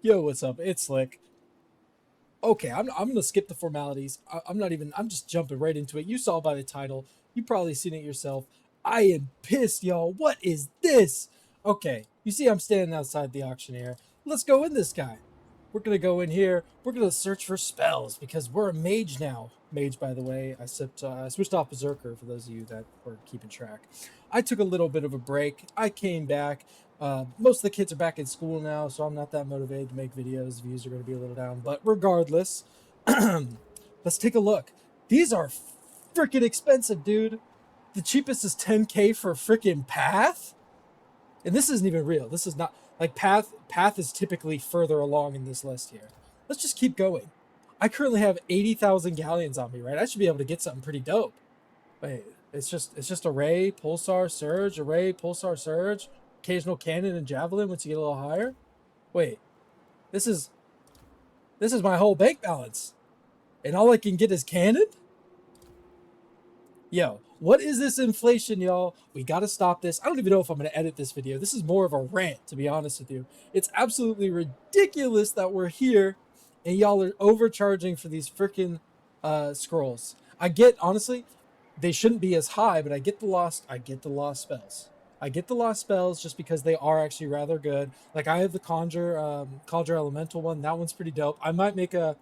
Yo, what's up? It's Slick. Okay, I'm gonna skip the formalities. I'm not even. I'm just jumping right into it. You saw by the title. You probably seen it yourself. I am pissed, y'all. What is this? Okay, you see, I'm standing outside the auctioneer. Let's go in this guy. We're gonna go in here. We're gonna search for spells because we're a mage now. Mage, by the way. I switched off berserker for those of you that were keeping track. I took a little bit of a break. I came back. Most of the kids are back in school now, so I'm not that motivated to make videos. Views are going to be a little down. But regardless, let's take a look. These are freaking expensive, dude. The cheapest is 10K for a freaking path? And this isn't even real. This is not like path is typically further along in this list here. Let's just keep going. I currently have 80,000 galleons on me, right? I should be able to get something pretty dope. Wait, it's just array, pulsar, surge, array, pulsar, surge, occasional cannon and javelin once you get a little higher. Wait, this is this is my whole bank balance, and all I can get is cannon. Yo, what is this inflation, y'all? We gotta stop this. I don't even know if I'm gonna edit this video. This is more of a rant, to be honest with you. It's absolutely ridiculous that we're here, and y'all are overcharging for these freaking scrolls. I get honestly, they shouldn't be as high, but I get the lost spells. I get the lost spells just because they are actually rather good. Like I have the conjure elemental one. That one's pretty dope. I might make a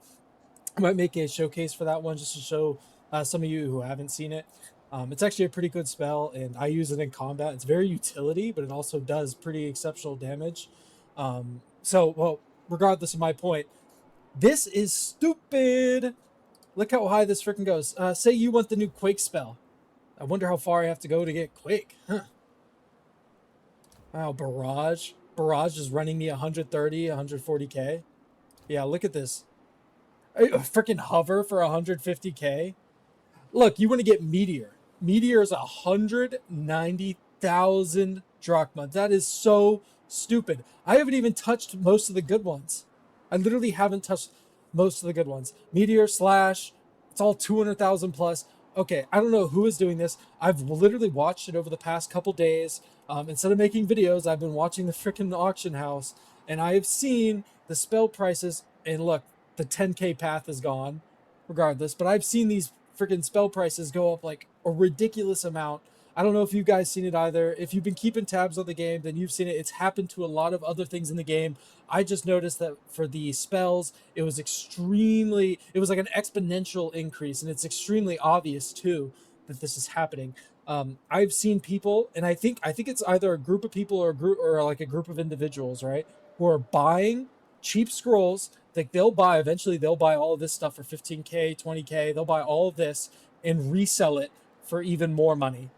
showcase for that one just to show some of you who haven't seen it. It's actually a pretty good spell, and I use it in combat. It's very utility, but it also does pretty exceptional damage. Well, regardless of my point, this is stupid. Look how high this freaking goes. Say you want the new Quake spell. I wonder how far I have to go to get Quake. Huh. Wow, Barrage. Barrage is running me 130, 140k. Yeah, look at this. Freaking hover for 150k. Look, you want to get Meteor. Meteor is 190,000 drachma. That is so stupid. I haven't even touched most of the good ones. I literally haven't touched most of the good ones. Meteor slash, it's all 200,000 plus. Okay, I don't know who is doing this. I've literally watched it over the past couple days. Instead of making videos, I've been watching the freaking auction house, and I have seen the spell prices. And look, the 10k path is gone regardless, but I've seen these freaking spell prices go up like a ridiculous amount. I don't know if you guys seen it either. If you've been keeping tabs on the game, then you've seen it. It's happened to a lot of other things in the game. I just noticed that for the spells, it was like an exponential increase, and it's extremely obvious too that this is happening. I've seen people, and I think it's either a group of people or like a group of individuals, right, who are buying cheap scrolls. Like they'll buy all of this stuff for 15k, 20k. They'll buy all of this and resell it for even more money.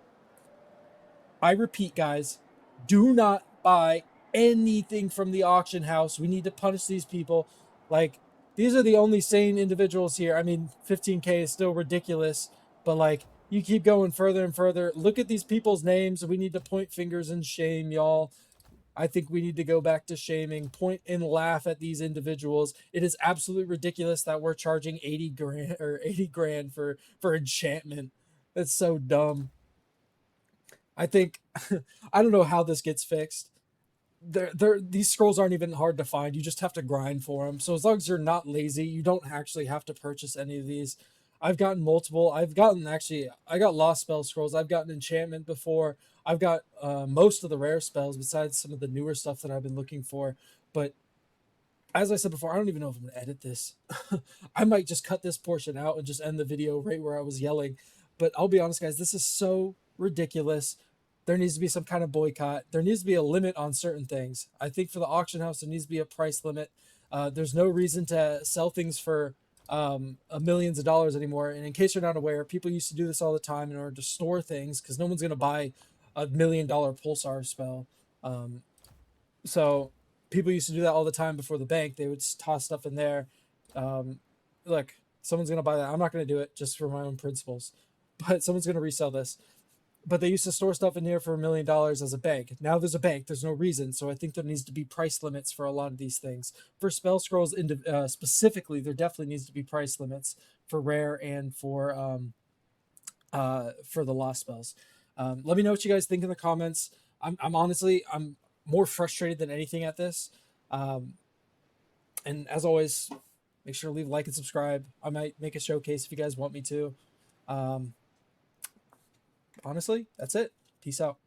I repeat, guys, do not buy anything from the auction house. We need to punish these people. Like, these are the only sane individuals here. I mean, 15k is still ridiculous, but like, you keep going further and further. Look at these people's names. We need to point fingers in shame, y'all. I think we need to go back to shaming, point and laugh at these individuals. It is absolutely ridiculous that we're charging 80 grand for enchantment. That's so dumb. I think I don't know how this gets fixed. These scrolls aren't even hard to find. You just have to grind for them. So as long as you're not lazy, you don't actually have to purchase any of these. I've gotten multiple. I got lost spell scrolls. I've gotten enchantment before. I've got most of the rare spells besides some of the newer stuff that I've been looking for. But as I said before, I don't even know if I'm gonna edit this. I might just cut this portion out and just end the video right where I was yelling. But I'll be honest, guys, this is so ridiculous. There needs to be some kind of boycott. There needs to be a limit on certain things. I think for the auction house, there needs to be a price limit. There's no reason to sell things for millions of dollars anymore. And in case you're not aware, people used to do this all the time in order to store things because no one's going to buy $1 million pulsar spell. Um, so people used to do that all the time before the bank. They would toss stuff in there. Um, Look, someone's going to buy that. I'm not going to do it just for my own principles, but someone's going to resell this. But they used to store stuff in here for $1 million as a bank. Now there's a bank. There's no reason. So I think there needs to be price limits for a lot of these things. For spell scrolls specifically, there definitely needs to be price limits for rare and for the lost spells. Let me know what you guys think in the comments. I'm honestly, I'm more frustrated than anything at this. Um, And as always, make sure to leave a like and subscribe. I might make a showcase if you guys want me to. Honestly, that's it. Peace out.